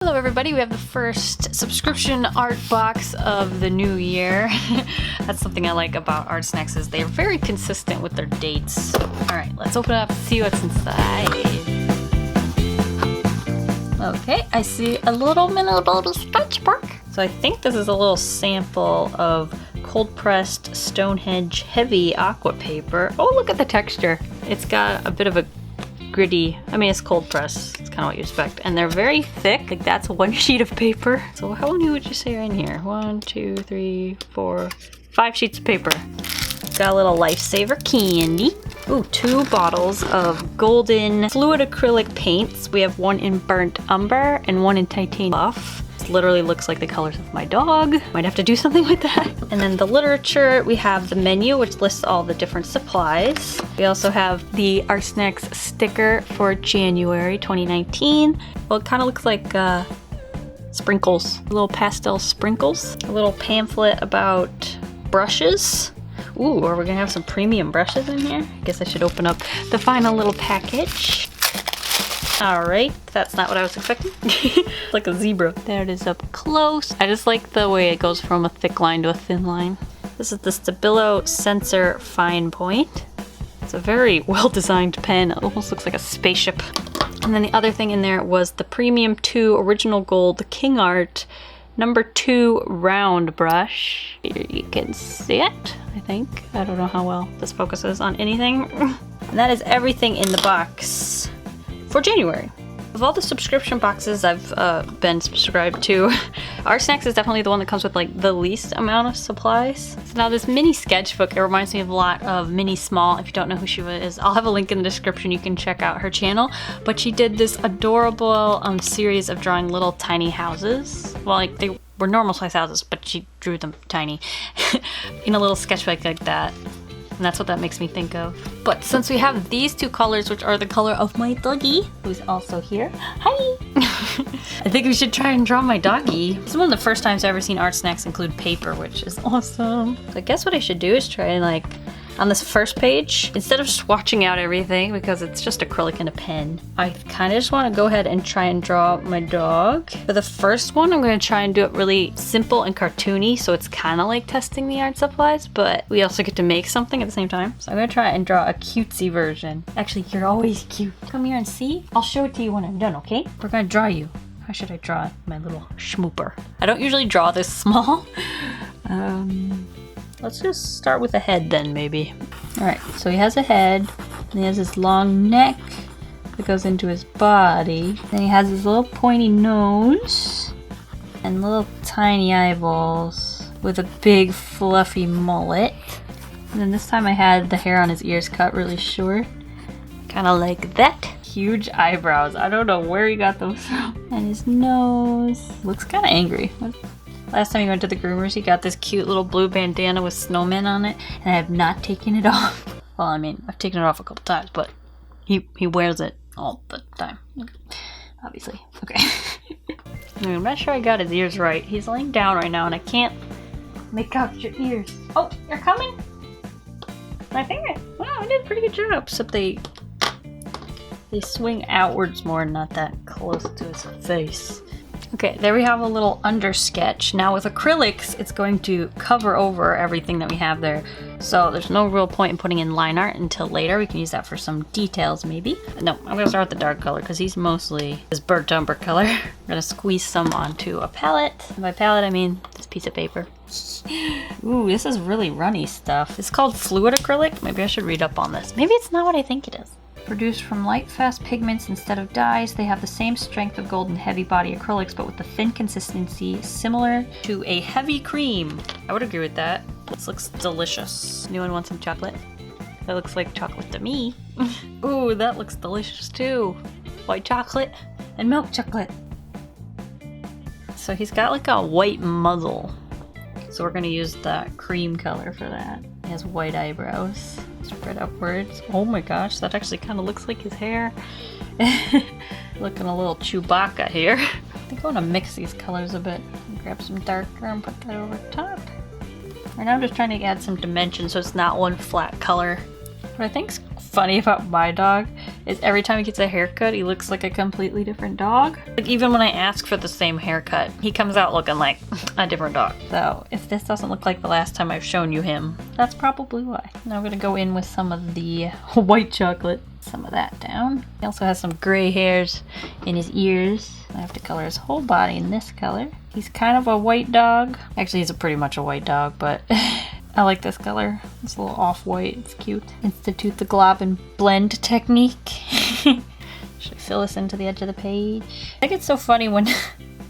Hello everybody, we have the first subscription art box of the new year. That's something I like about Art Snacks is they're very consistent with their dates. Alright, let's open it up and see what's inside. Okay, I see a little sketchbook. So I think this is a little sample of cold pressed Stonehenge heavy aqua paper. Oh, look at the texture. It's got a bit of a gritty, I mean it's cold press, it's kind of what you expect, and they're very thick, like that's one sheet of paper. So how many would you say are in here? 1, 2, 3, 4, 5 sheets of paper. Got a little lifesaver candy. Ooh, 2 bottles of golden fluid acrylic paints. We have one in burnt umber and one in titanium buff. Literally looks like the colors of my dog. Might have to do something with that. And then the literature, we have the menu, which lists all the different supplies. We also have the Art Snacks sticker for January 2019. Well, it kind of looks like sprinkles, little pastel sprinkles. A little pamphlet about brushes. Ooh, are we gonna have some premium brushes in here? I guess I should open up the final little package. Alright, that's not what I was expecting. Like a zebra. There it is up close. I just like the way it goes from a thick line to a thin line. This is the Stabilo Sensor Fine Point. It's a very well-designed pen. It almost looks like a spaceship. And then the other thing in there was the Premium 2 Original Gold Kingart number 2 round brush. Here you can see it, I think. I don't know how well this focuses on anything. And that is everything in the box for January. Of all the subscription boxes I've been subscribed to, Art Snacks is definitely the one that comes with like the least amount of supplies. So now this mini sketchbook, it reminds me of a lot of Minnie Small. If you don't know who she is, I'll have a link in the description. You can check out her channel. But she did this adorable series of drawing little tiny houses. Well, like they were normal size houses, but she drew them tiny in a little sketchbook like that. And that's what that makes me think of. But since we have these 2 colors, which are the color of my doggy, who's also here. Hi! I think we should try and draw my doggy. This is one of the first times I've ever seen Art Snacks include paper, which is awesome. So I guess what I should do is try and like, on this first page, instead of swatching out everything, because it's just acrylic and a pen, I kind of just want to go ahead and try and draw my dog. For the first one, I'm going to try and do it really simple and cartoony, so it's kind of like testing the art supplies, but we also get to make something at the same time. So I'm going to try and draw a cutesy version. Actually, you're always cute. Come here and see. I'll show it to you when I'm done, okay? We're going to draw you. How should I draw my little schmooper? I don't usually draw this small. Let's just start with a head then, maybe. Alright, so he has a head, and he has this long neck that goes into his body. Then he has his little pointy nose, and little tiny eyeballs, with a big fluffy mullet. And then this time I had the hair on his ears cut really short. Kinda like that. Huge eyebrows. I don't know where he got those from. And his nose looks kinda angry. Last time he went to the groomers, he got this cute little blue bandana with snowmen on it, and I have not taken it off. Well, I mean, I've taken it off a couple times, but he wears it all the time. Obviously. Okay. I'm not sure I got his ears right. He's laying down right now, and I can't make out your ears. Oh, you're coming? My finger. Wow, I did a pretty good job, except they swing outwards more, not that close to his face. Okay, there we have a little under sketch. Now with acrylics, it's going to cover over everything that we have there. So there's no real point in putting in line art until later. We can use that for some details maybe. No, I'm gonna start with the dark color because he's mostly this burnt umber color. I'm gonna squeeze some onto a palette. And by palette, I mean this piece of paper. Ooh, this is really runny stuff. It's called fluid acrylic. Maybe I should read up on this. Maybe it's not what I think it is. Produced from light, fast pigments instead of dyes, they have the same strength of gold and heavy body acrylics, but with the thin consistency similar to a heavy cream. I would agree with that. This looks delicious. Anyone want some chocolate? That looks like chocolate to me. Ooh, that looks delicious too. White chocolate and milk chocolate. So he's got like a white muzzle. So we're gonna use the cream color for that. He has white eyebrows. Spread upwards. Oh my gosh, that actually kind of looks like his hair. Looking a little Chewbacca here. I think I want to mix these colors a bit. Grab some darker and put that over top. Right now I'm just trying to add some dimension so it's not one flat color. What I think's funny about my dog is every time he gets a haircut, he looks like a completely different dog. Like even when I ask for the same haircut, he comes out looking like a different dog. So if this doesn't look like the last time I've shown you him, that's probably why. Now I'm gonna go in with some of the white chocolate. Some of that down. He also has some gray hairs in his ears. I have to color his whole body in this color. He's kind of a white dog. Actually, he's pretty much a white dog, but I like this color. It's a little off-white. It's cute. Institute the glob and blend technique. Should I fill this into the edge of the page? I think it's so funny when...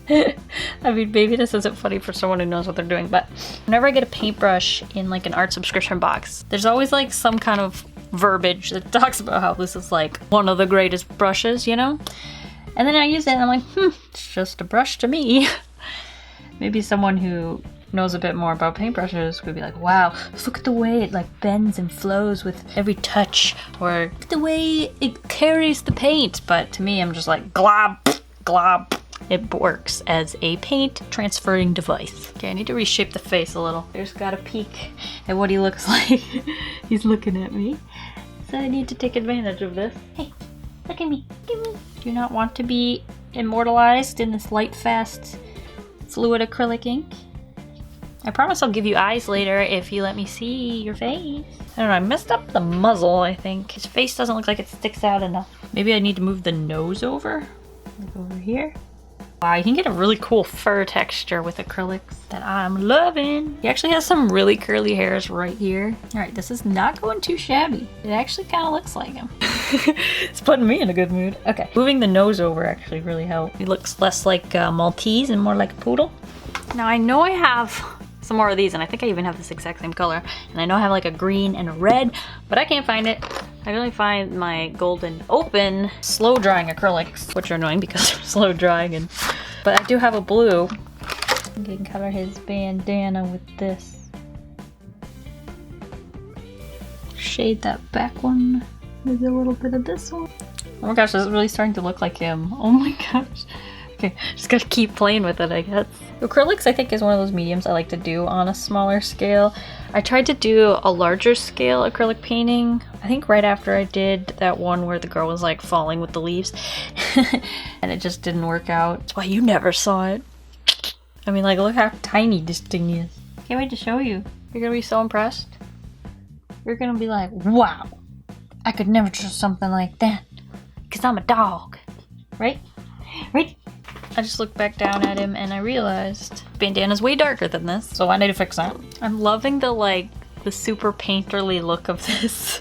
I mean, maybe this isn't funny for someone who knows what they're doing, but whenever I get a paintbrush in like an art subscription box, there's always like some kind of verbiage that talks about how this is like one of the greatest brushes, you know? And then I use it and I'm like, it's just a brush to me. Maybe someone who knows a bit more about paintbrushes could be like, wow, look at the way it like bends and flows with every touch, or the way it carries the paint. But to me, I'm just like glob, glob. It works as a paint transferring device. Okay, I need to reshape the face a little. I just got a peek at what he looks like. He's looking at me. So I need to take advantage of this. Hey, look at me. Look at me. Do you not want to be immortalized in this light, fast, fluid acrylic ink? I promise I'll give you eyes later if you let me see your face. I don't know, I messed up the muzzle, I think. His face doesn't look like it sticks out enough. Maybe I need to move the nose over. Like over here. Wow, you can get a really cool fur texture with acrylics that I'm loving. He actually has some really curly hairs right here. All right, this is not going too shabby. It actually kind of looks like him. It's putting me in a good mood. Okay, moving the nose over actually really helped. He looks less like Maltese and more like a poodle. Now I know I have some more of these, and I think I even have this exact same color. And I know I have like a green and a red, but I can't find it. I really find my golden open slow drying acrylics, which are annoying because they're slow drying, but I do have a blue. I can color his bandana with this. Shade that back one. Maybe a little bit of this one. Oh my gosh, this is really starting to look like him. Oh my gosh. Okay, just gotta keep playing with it, I guess. Acrylics, I think, is one of those mediums I like to do on a smaller scale. I tried to do a larger scale acrylic painting, I think right after I did that one where the girl was like falling with the leaves. And it just didn't work out. That's why you never saw it. I mean, like, look how tiny this thing is. Can't wait to show you. You're gonna be so impressed. You're gonna be like, wow, I could never do something like that. Because I'm a dog. Right? Right? I just looked back down at him and I realized bandana's way darker than this, so I need to fix that. I'm loving the super painterly look of this.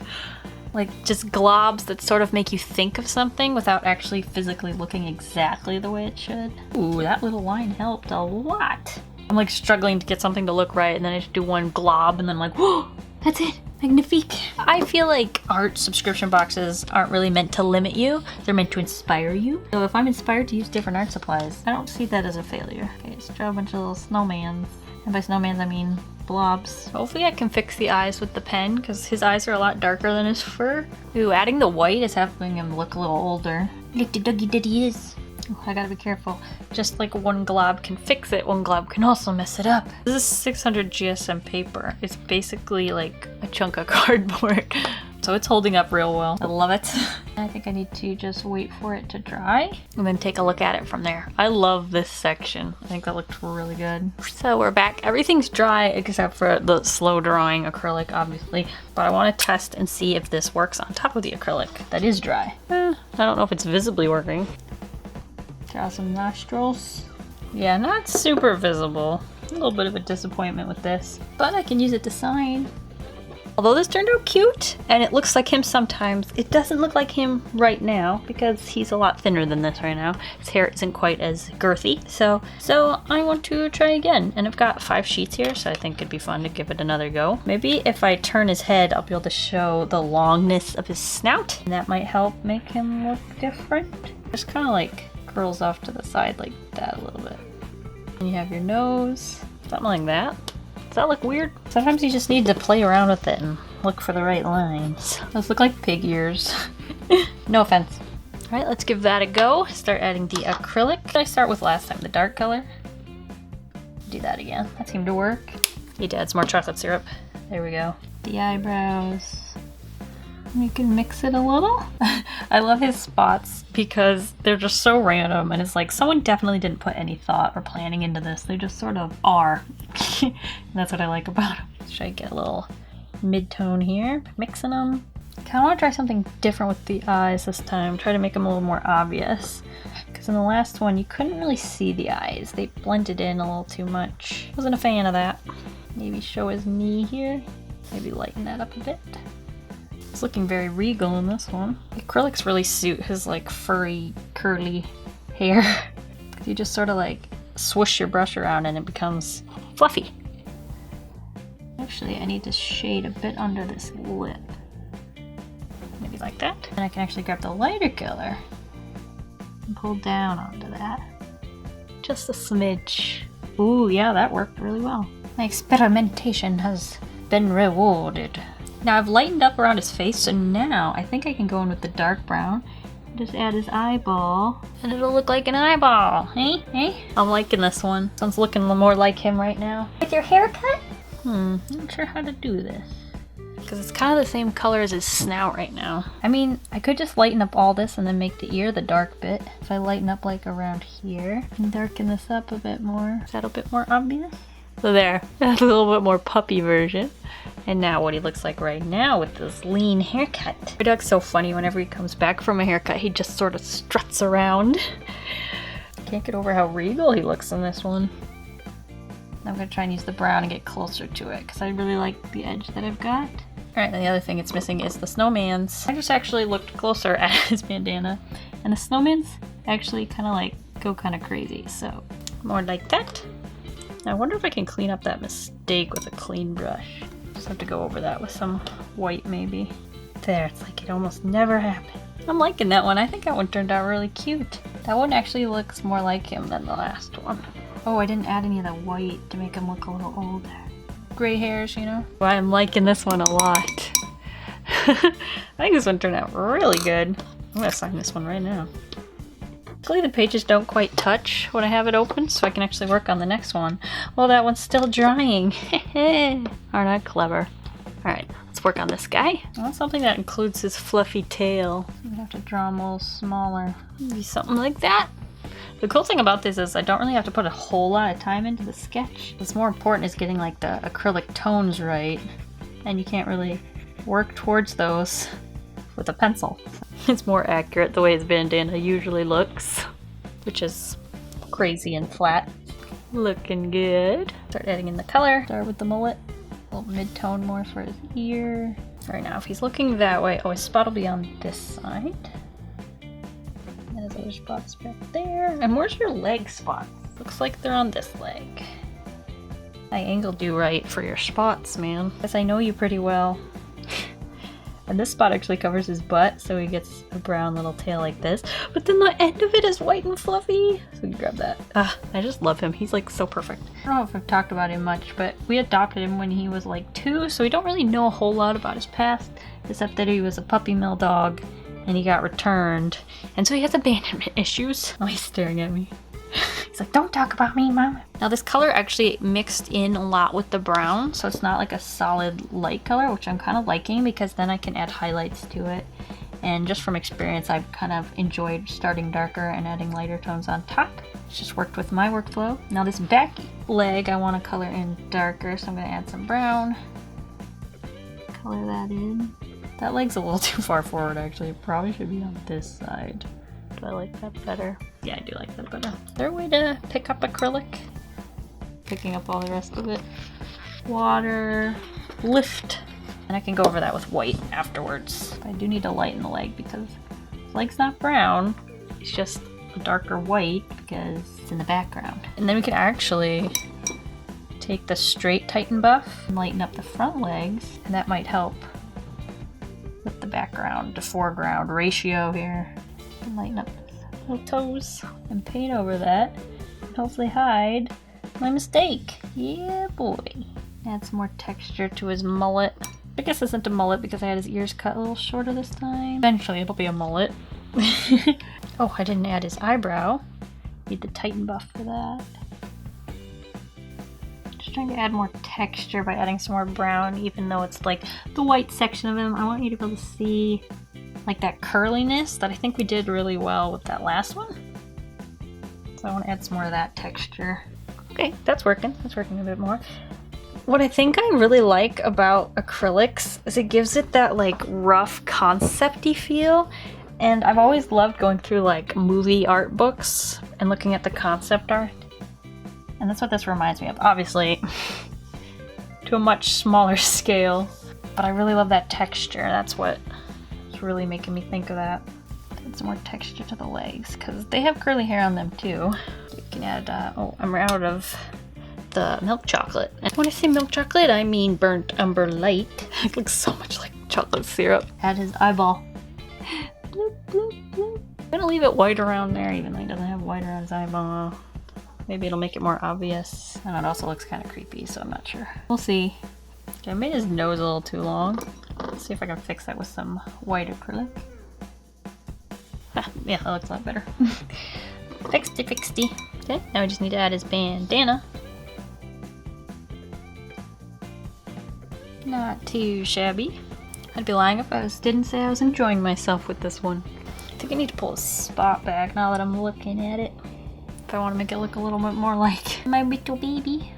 Like just globs that sort of make you think of something without actually physically looking exactly the way it should. Ooh, that little line helped a lot. I'm like struggling to get something to look right, and then I just do one glob and then I'm like, whoa, that's it. Magnifique. I feel like art subscription boxes aren't really meant to limit you. They're meant to inspire you. So if I'm inspired to use different art supplies, I don't see that as a failure. Okay, let's draw a bunch of little snowmans. And by snowmans, I mean blobs. Hopefully I can fix the eyes with the pen because his eyes are a lot darker than his fur. Ooh, adding the white is helping him look a little older. Look the doggy that he is. Oh, I gotta be careful. Just like one glob can fix it, one glob can also mess it up. This is 600 GSM paper. It's basically like a chunk of cardboard. So it's holding up real well. I love it. I think I need to just wait for it to dry and then take a look at it from there. I love this section. I think that looked really good. So we're back. Everything's dry except for the slow drying acrylic, obviously. But I want to test and see if this works on top of the acrylic that is dry. I don't know if it's visibly working. Draw some nostrils. Yeah, not super visible. A little bit of a disappointment with this, but I can use it to sign. Although this turned out cute, and it looks like him sometimes, it doesn't look like him right now because he's a lot thinner than this right now. His hair isn't quite as girthy, so I want to try again. And I've got 5 sheets here, so I think it'd be fun to give it another go. Maybe if I turn his head, I'll be able to show the longness of his snout, and that might help make him look different. Just kind of like curls off to the side like that a little bit. And you have your nose, something like that. Does that look weird? Sometimes you just need to play around with it and look for the right lines. Those look like pig ears. No offense. All right, let's give that a go. Start adding the acrylic. What did I start with last time? The dark color? Do that again. That seemed to work. Need to add some more chocolate syrup. There we go. The eyebrows. You can mix it a little. I love his spots because they're just so random, and it's like someone definitely didn't put any thought or planning into this. They just sort of are. And that's what I like about them. Should I get a little mid-tone here? Mixing them. Kind of want to try something different with the eyes this time. Try to make them a little more obvious. Because in the last one, you couldn't really see the eyes. They blended in a little too much. Wasn't a fan of that. Maybe show his knee here. Maybe lighten that up a bit. It's looking very regal in this one. The acrylics really suit his like furry, curly hair. You just sort of like swoosh your brush around and it becomes fluffy. Actually, I need to shade a bit under this lip. Maybe like that. And I can actually grab the lighter color and pull down onto that. Just a smidge. Ooh, yeah, that worked really well. My experimentation has been rewarded. Now I've lightened up around his face, so now I think I can go in with the dark brown. Just add his eyeball, and it'll look like an eyeball. Hey, hey? I'm liking this one. This one's looking more like him right now. With your haircut? I'm not sure how to do this. Because it's kind of the same color as his snout right now. I mean, I could just lighten up all this and then make the ear the dark bit. If I lighten up like around here and darken this up a bit more. Is that a bit more obvious? So there, that's a little bit more puppy version. And now what he looks like right now with this lean haircut. My dog's so funny. Whenever he comes back from a haircut, he just sort of struts around. Can't get over how regal he looks in this one. I'm gonna try and use the brown and get closer to it because I really like the edge that I've got. Alright, then the other thing it's missing is the snowman's. I just actually looked closer at his bandana, and the snowman's actually kind of like go kind of crazy, so more like that. Now I wonder if I can clean up that mistake with a clean brush. Just have to go over that with some white maybe. There, it's like it almost never happened. I'm liking that one. I think that one turned out really cute. That one actually looks more like him than the last one. Oh, I didn't add any of the white to make him look a little older. Gray hairs, you know? Well, I'm liking this one a lot. I think this one turned out really good. I'm gonna sign this one right now. Luckily the pages don't quite touch when I have it open, so I can actually work on the next one. Well, that one's still drying. Aren't I clever? Alright, let's work on this guy. I want something that includes his fluffy tail. I'm gonna have to draw him a little smaller. Maybe something like that. The cool thing about this is I don't really have to put a whole lot of time into the sketch. What's more important is getting like the acrylic tones right, and you can't really work towards those with a pencil. It's more accurate the way his bandana usually looks, which is crazy and flat. Looking good. Start adding in the color. Start with the mullet. A little mid-tone more for his ear. Right now, if he's looking that way, oh, his spot will be on this side. His other spots back there. And where's your leg spots? Looks like they're on this leg. I angled you right for your spots, man. Guess I know you pretty well. And this spot actually covers his butt, so he gets a brown little tail like this. But then the end of it is white and fluffy. So we grab that. I just love him. He's like so perfect. I don't know if I've talked about him much, but we adopted him when he was like 2, so we don't really know a whole lot about his past, except that he was a puppy mill dog. And he got returned. And so he has abandonment issues. Oh, he's staring at me. He's like, don't talk about me, Mom. Now this color actually mixed in a lot with the brown, so it's not like a solid light color, which I'm kind of liking because then I can add highlights to it. And just from experience, I've kind of enjoyed starting darker and adding lighter tones on top. It's just worked with my workflow. Now this back leg, I want to color in darker, so I'm going to add some brown. Color that in. That leg's a little too far forward, actually. It probably should be on this side. Do I like that better? Yeah, I do like that better. Is there a way to pick up acrylic? Picking up all the rest of it. Water, lift. And I can go over that with white afterwards. I do need to lighten the leg because the leg's not brown. It's just a darker white because it's in the background. And then we can actually take the straight Titan buff and lighten up the front legs, and that might help with the background to foreground ratio here. And lighten up the little toes and paint over that and hopefully hide my mistake. Yeah, boy. Add some more texture to his mullet. I guess this isn't a mullet because I had his ears cut a little shorter this time. Eventually it'll be a mullet. Oh, I didn't add his eyebrow. Need the Titan buff for that. Just trying to add more texture by adding some more brown, even though it's like the white section of him. I want you to be able to see like that curliness that I think we did really well with that last one. So I want to add some more of that texture. Okay, that's working. That's working a bit more. What I think I really like about acrylics is it gives it that like rough concept-y feel. And I've always loved going through like movie art books and looking at the concept art. And that's what this reminds me of. Obviously, to a much smaller scale. But I really love that texture. That's what is really making me think of that. Add some more texture to the legs because they have curly hair on them too. You can add, oh, I'm out of the milk chocolate. And when I say milk chocolate, I mean burnt umber light. It looks so much like chocolate syrup. Add his eyeball. Bloop, bloop, bloop. I'm gonna leave it white around there, even though he doesn't have white around his eyeball. Maybe it'll make it more obvious. And it also looks kind of creepy, so I'm not sure. We'll see. Okay, I made his nose a little too long. Let's see if I can fix that with some white acrylic. Ah, yeah, that looks a lot better. Fixty. Okay, now we just need to add his bandana. Not too shabby. I'd be lying if I didn't say I was enjoying myself with this one. I think I need to pull a spot back now that I'm looking at it. If I want to make it look a little bit more like my little baby.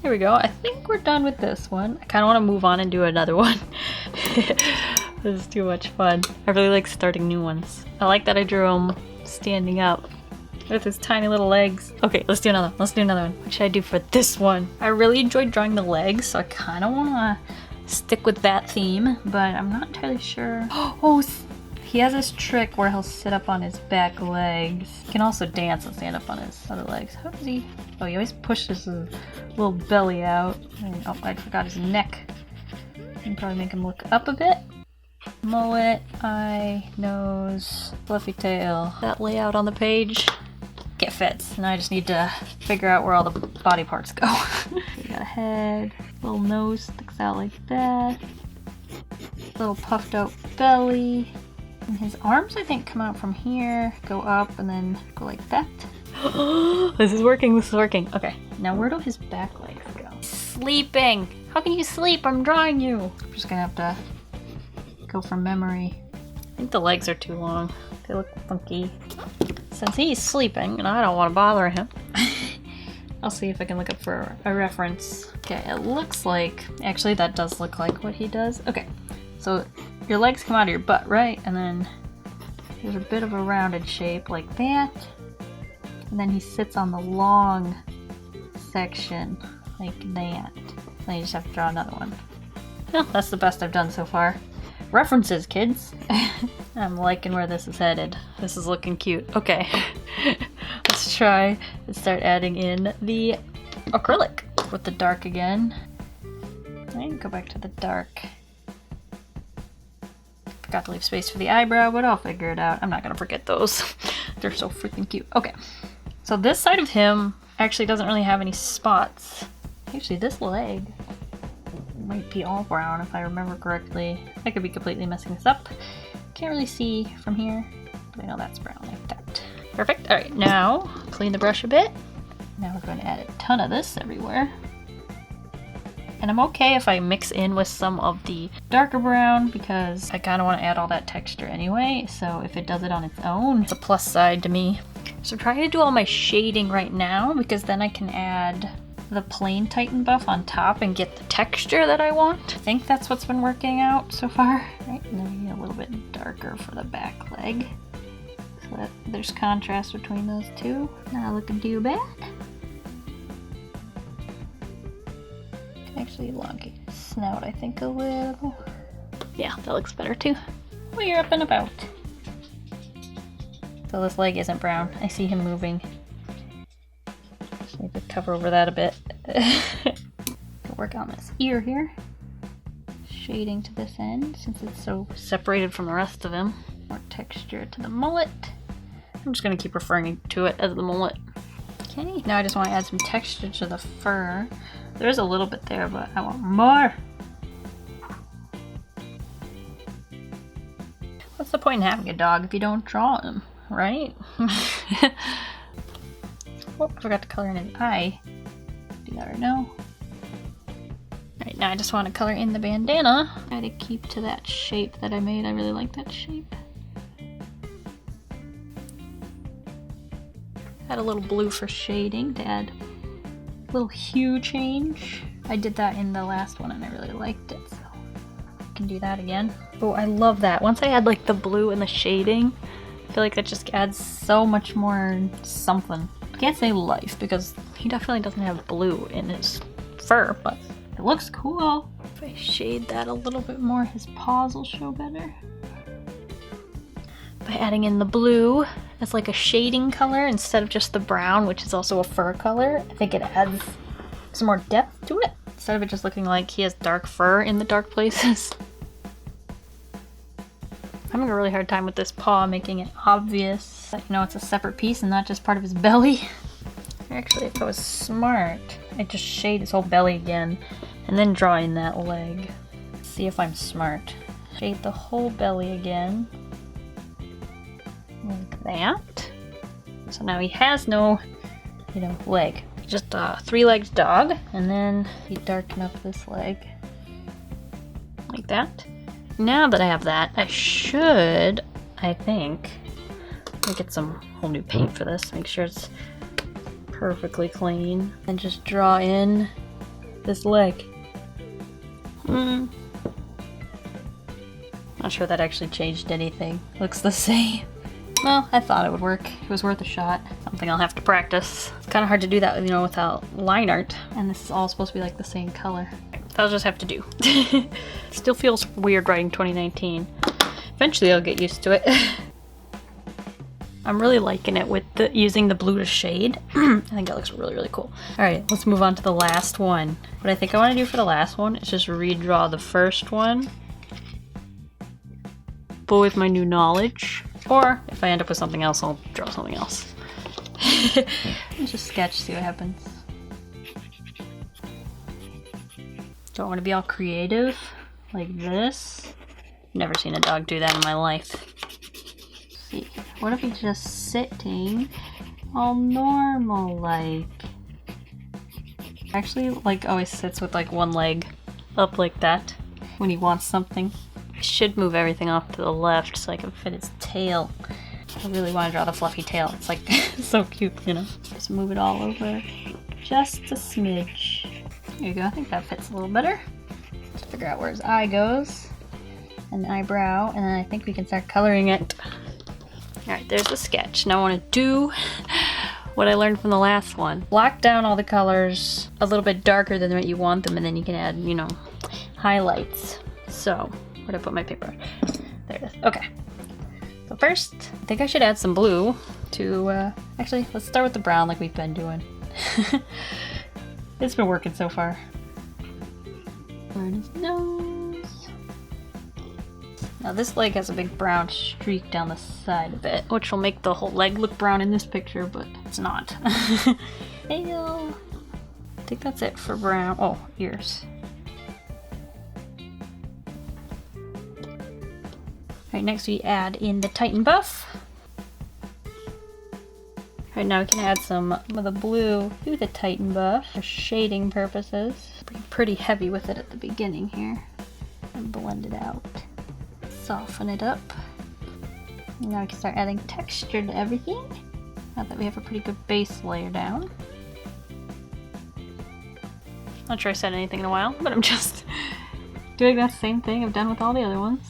Here we go. I think we're done with this one. I kind of want to move on and do another one. This is too much fun. I really like starting new ones. I like that I drew him standing up with his tiny little legs. Okay, let's do another one. Let's do another one. What should I do for this one? I really enjoyed drawing the legs, so I kind of want to stick with that theme, but I'm not entirely sure. Oh, he has this trick where he'll sit up on his back legs. He can also dance and stand up on his other legs. How does he? Oh, he always pushes his little belly out. And, oh, I forgot his neck. I can probably make him look up a bit. Mullet, eye, nose, fluffy tail. That layout on the page. It fits. Now I just need to figure out where all the body parts go. We got a head, little nose sticks out like that. Little puffed out belly. And his arms, I think, come out from here, go up, and then go like that. This is working, this is working. Okay, now where do his back legs go? Sleeping! How can you sleep? I'm drawing you! I'm just gonna have to go from memory. I think the legs are too long. They look funky. Since he's sleeping, and I don't want to bother him, I'll see if I can look up for a reference. Okay, it looks like... Actually, that does look like what he does. Okay, so your legs come out of your butt, right? And then there's a bit of a rounded shape like that. And then he sits on the long section like that. Then you just have to draw another one. Well, that's the best I've done so far. References, kids! I'm liking where this is headed. This is looking cute. Okay, let's try and start adding in the acrylic with the dark again. I can go back to the dark. Forgot to leave space for the eyebrow, but I'll figure it out. I'm not gonna forget those. They're so freaking cute. Okay, so this side of him actually doesn't really have any spots. Actually, this leg might be all brown if I remember correctly. I could be completely messing this up. Can't really see from here, but I know that's brown like that. Perfect. All right, now clean the brush a bit. Now we're going to add a ton of this everywhere. And I'm okay if I mix in with some of the darker brown because I kind of want to add all that texture anyway. So if it does it on its own, it's a plus side to me. So I'm trying to do all my shading right now because then I can add the plain Titan buff on top and get the texture that I want. I think that's what's been working out so far. Right, and then we get a little bit darker for the back leg. So that there's contrast between those two. Not looking too bad. Can actually elongate his snout, I think, a little. Yeah, that looks better too. We're up and about. So this leg isn't brown. I see him moving. Just need to cover over that a bit. Work on this ear here. Shading to this end since it's so separated from the rest of him. More texture to the mullet. I'm just gonna keep referring to it as the mullet. Okay, now I just want to add some texture to the fur. There is a little bit there, but I want more. What's the point in having a dog if you don't draw him, right? Oh, I forgot to color in his eye. Do that right now. Right, now I just want to color in the bandana. Try to keep to that shape that I made. I really like that shape. Add a little blue for shading to add a little hue change. I did that in the last one and I really liked it, so I can do that again. Oh, I love that. Once I add like the blue and the shading, I feel like that just adds so much more something. I can't say life because he definitely doesn't have blue in his fur, but it looks cool. If I shade that a little bit more, his paws will show better. By adding in the blue as like a shading color instead of just the brown, which is also a fur color, I think it adds some more depth to it, instead of it just looking like he has dark fur in the dark places. I'm having a really hard time with this paw, making it obvious that, you know, it's a separate piece and not just part of his belly. Actually, if I was smart, I'd just shade his whole belly again and then draw in that leg. Let's see if I'm smart. Shade the whole belly again. Like that. So now he has no, you know, leg. Just a three-legged dog, and then you darken up this leg like that. Now that I have that, I should, I think, let me get some whole new paint for this, make sure it's perfectly clean, and just draw in this leg. Not sure that actually changed anything. Looks the same. Well, I thought it would work. It was worth a shot. Something I'll have to practice. It's kind of hard to do that, you know, without line art. And this is all supposed to be like the same color. I'll just have to do. Still feels weird writing 2019. Eventually I'll get used to it. I'm really liking it with using the blue to shade. I think it looks really, really cool. Alright, let's move on to the last one. What I think I want to do for the last one is just redraw the first one, but with my new knowledge. Or if I end up with something else, I'll draw something else. Let's just sketch, see what happens. Do I want to be all creative like this? Never seen a dog do that in my life. Let's see, what if he's just sitting all normal like? Actually, like always sits with like one leg up like that when he wants something. I should move everything off to the left so I can fit his tail. I really want to draw the fluffy tail. It's like so cute, you know? Just move it all over just a smidge. There you go. I think that fits a little better. Let's figure out where his eye goes and the eyebrow, and then I think we can start coloring it. Alright, there's the sketch. Now I want to do what I learned from the last one. Block down all the colors a little bit darker than what you want them, and then you can add, you know, highlights. So, where'd I put my paper? There it is. Okay. So first, I think I should add some blue to, actually, let's start with the brown like we've been doing. It's been working so far. Burn his nose. Now this leg has a big brown streak down the side of it, which will make the whole leg look brown in this picture, but it's not. Tail. I think that's it for brown. Oh, ears. Alright, next we add in the Titan buff. Alright, now we can add some of the blue to the Titan buff for shading purposes. Be pretty heavy with it at the beginning here. And blend it out. Soften it up. And now we can start adding texture to everything. Now that we have a pretty good base layer down. Not sure I said anything in a while, but I'm just doing that same thing I've done with all the other ones.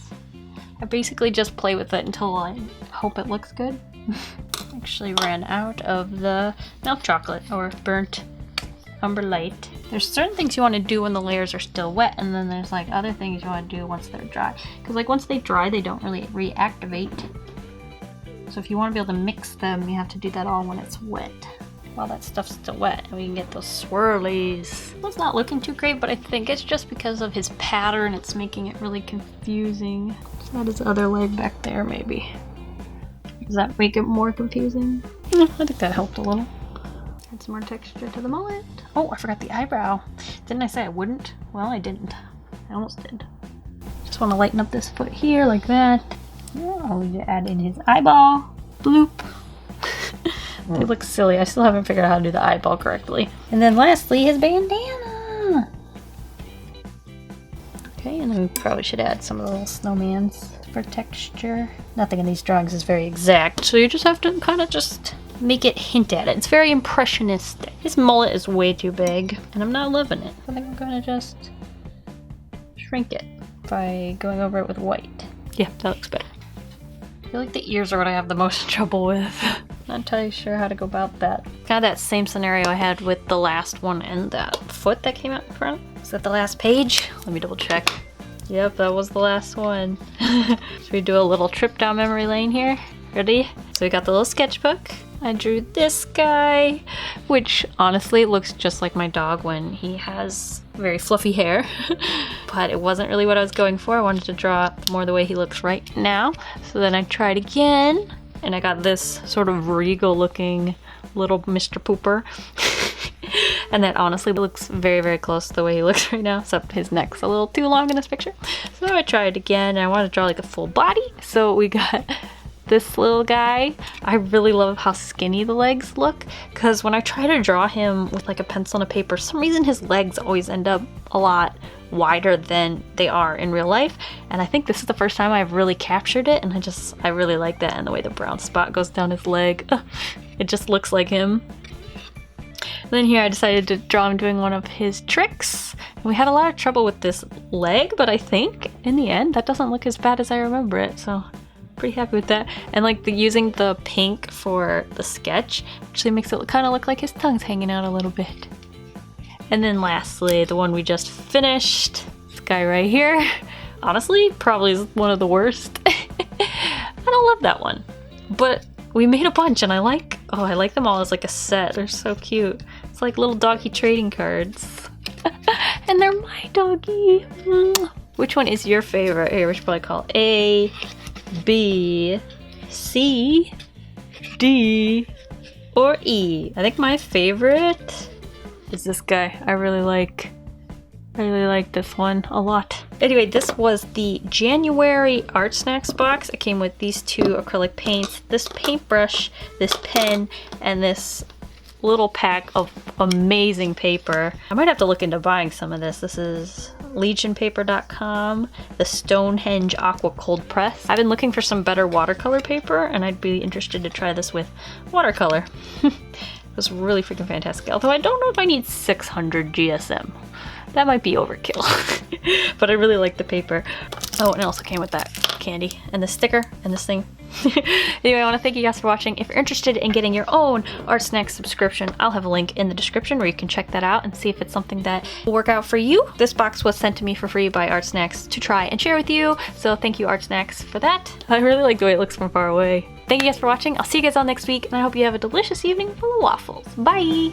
I basically just play with it until I hope it looks good. Actually ran out of the milk chocolate, or burnt umber light. There's certain things you want to do when the layers are still wet, and then there's like other things you want to do once they're dry. Because like once they dry, they don't really reactivate. So if you want to be able to mix them, you have to do that all when it's wet. While that stuff's still wet, and we can get those swirlies. Well, it's not looking too great, but I think it's just because of his pattern, it's making it really confusing. Let's add his other leg back there, maybe. Does that make it more confusing? No, I think that helped a little. Add some more texture to the mullet. Oh, I forgot the eyebrow. Didn't I say I wouldn't? Well, I didn't. I almost did. Just want to lighten up this foot here, like that. I'll need to add in his eyeball. Bloop. They look silly. I still haven't figured out how to do the eyeball correctly. And then lastly, his bandana. Okay, and then we probably should add some of the little snowmans for texture. Nothing in these drawings is very exact, so you just have to kind of just make it hint at it. It's very impressionistic. His mullet is way too big, and I'm not loving it. I think I'm gonna just shrink it by going over it with white. Yeah, that looks better. I feel like the ears are what I have the most trouble with. Not entirely sure how to go about that. Kind of that same scenario I had with the last one and that foot that came out in front. Is that the last page? Let me double check. Yep, that was the last one. Should we do a little trip down memory lane here? Ready? So we got the little sketchbook. I drew this guy, which honestly looks just like my dog when he has very fluffy hair. But it wasn't really what I was going for. I wanted to draw more the way he looks right now. So then I tried again, and I got this sort of regal looking little Mr. Pooper. And that honestly looks very, very close to the way he looks right now, except his neck's a little too long in this picture. So I tried again, and I wanted to draw like a full body. So we got this little guy. I really love how skinny the legs look, because when I try to draw him with like a pencil and a paper, for some reason his legs always end up a lot wider than they are in real life. And I think this is the first time I've really captured it, and I really like that, and the way the brown spot goes down his leg. It just looks like him. And then here I decided to draw him doing one of his tricks. And we had a lot of trouble with this leg, but I think in the end that doesn't look as bad as I remember it, so pretty happy with that. And like using the pink for the sketch actually makes it kind of look like his tongue's hanging out a little bit. And then lastly, the one we just finished, this guy right here. Honestly, probably is one of the worst. I don't love that one, but we made a bunch, and I like them all as like a set. They're so cute. It's like little doggy trading cards. And they're my doggy. Which one is your favorite? Here, we should probably call A, B, C, D, or E. I think my favorite is this guy. I really like this one a lot. Anyway, this was the January Art Snacks box. It came with these two acrylic paints, this paintbrush, this pen, and this little pack of amazing paper. I might have to look into buying some of this. This is legionpaper.com, the Stonehenge Aqua Cold Press. I've been looking for some better watercolor paper, and I'd be interested to try this with watercolor. It was really freaking fantastic. Although I don't know if I need 600 GSM. That might be overkill. But I really like the paper. Oh, and it also came with that candy and the sticker and this thing. Anyway, I want to thank you guys for watching. If you're interested in getting your own Art Snacks subscription, I'll have a link in the description where you can check that out and see if it's something that will work out for you. This box was sent to me for free by Art Snacks to try and share with you, so thank you, Art Snacks, for that. I really like the way it looks from far away. Thank you guys for watching. I'll see you guys all next week, and I hope you have a delicious evening full of waffles. Bye!